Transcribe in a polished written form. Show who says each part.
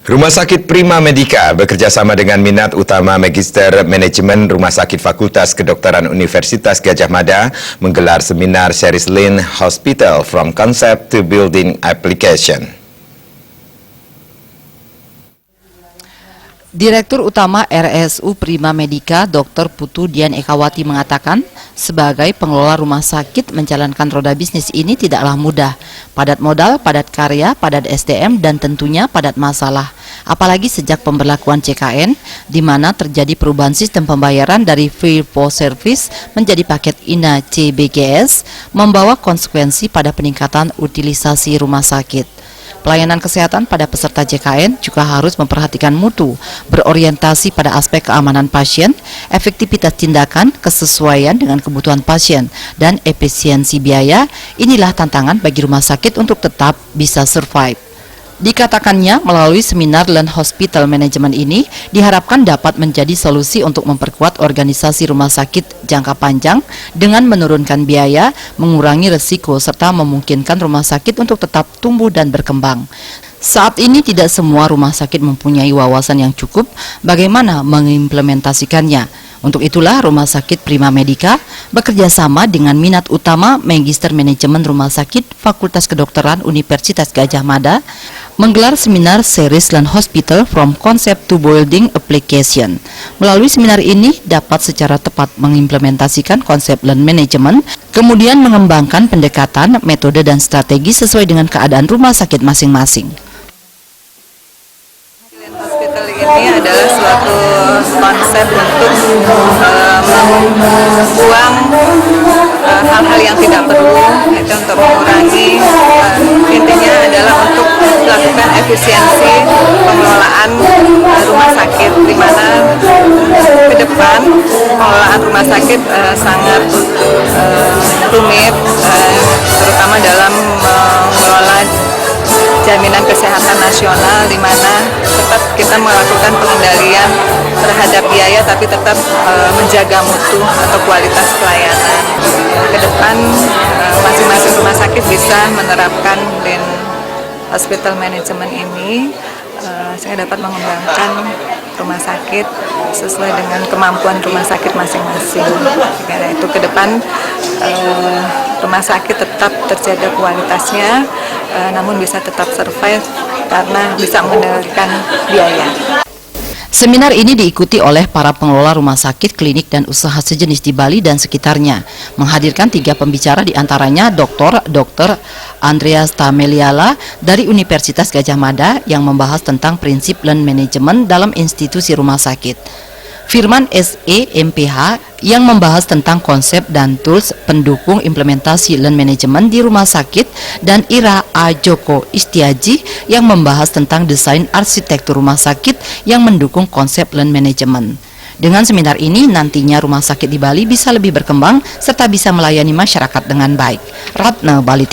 Speaker 1: Rumah Sakit Prima Medica bekerjasama dengan Minat Utama Magister Manajemen Rumah Sakit Fakultas Kedokteran Universitas Gadjah Mada menggelar seminar Series Lean Hospital from Concept to Building Application.
Speaker 2: Direktur Utama RSU Prima Medica, Dr. Putu Dian Ekawati mengatakan, sebagai pengelola rumah sakit menjalankan roda bisnis ini tidaklah mudah. Padat modal, padat karya, padat SDM, dan tentunya padat masalah. Apalagi sejak pemberlakuan CKN, di mana terjadi perubahan sistem pembayaran dari Fee for Service menjadi paket INA CBGS, membawa konsekuensi pada peningkatan utilisasi rumah sakit. Pelayanan kesehatan pada peserta JKN juga harus memperhatikan mutu, berorientasi pada aspek keamanan pasien, efektivitas tindakan, kesesuaian dengan kebutuhan pasien, dan efisiensi biaya. Inilah tantangan bagi rumah sakit untuk tetap bisa survive. Dikatakannya, melalui seminar Lean Hospital Management ini diharapkan dapat menjadi solusi untuk memperkuat organisasi rumah sakit jangka panjang dengan menurunkan biaya, mengurangi risiko, serta memungkinkan rumah sakit untuk tetap tumbuh dan berkembang. Saat ini tidak semua rumah sakit mempunyai wawasan yang cukup bagaimana mengimplementasikannya. Untuk itulah Rumah Sakit Prima Medica bekerja sama dengan Minat Utama Magister Manajemen Rumah Sakit Fakultas Kedokteran Universitas Gadjah Mada menggelar seminar Series Lean Hospital from Concept to Building Application. Melalui seminar ini dapat secara tepat mengimplementasikan konsep Lean Management, kemudian mengembangkan pendekatan, metode, dan strategi sesuai dengan keadaan rumah sakit masing-masing.
Speaker 3: Ini adalah suatu konsep untuk membuang hal-hal yang tidak perlu, itu untuk mengurangi, intinya adalah untuk melakukan efisiensi pengelolaan rumah sakit, di mana ke depan pengelolaan rumah sakit sangat rumit, terutama dalam mengelola jaminan kesehatan nasional, di mana tetap kita melakukan pengendalian terhadap biaya tapi tetap menjaga mutu atau kualitas pelayanan. Ke depan masing-masing rumah sakit bisa menerapkan Lean Hospital Management ini sehingga dapat mengembangkan rumah sakit sesuai dengan kemampuan rumah sakit masing-masing. Karena itu ke depan rumah sakit tetap terjaga kualitasnya, namun bisa tetap survive karena bisa mengendalikan biaya.
Speaker 2: Seminar ini diikuti oleh para pengelola rumah sakit, klinik, dan usaha sejenis di Bali dan sekitarnya. Menghadirkan 3 pembicara, diantaranya Dr. Andreas Tameliala dari Universitas Gadjah Mada yang membahas tentang prinsip Lean Management dalam institusi rumah sakit. Firman S.E. MPH yang membahas tentang konsep dan tools pendukung implementasi Lean Management di rumah sakit, dan Ira A. Joko Istiaji yang membahas tentang desain arsitektur rumah sakit yang mendukung konsep Lean Management. Dengan seminar ini nantinya rumah sakit di Bali bisa lebih berkembang serta bisa melayani masyarakat dengan baik. Ratna Bali.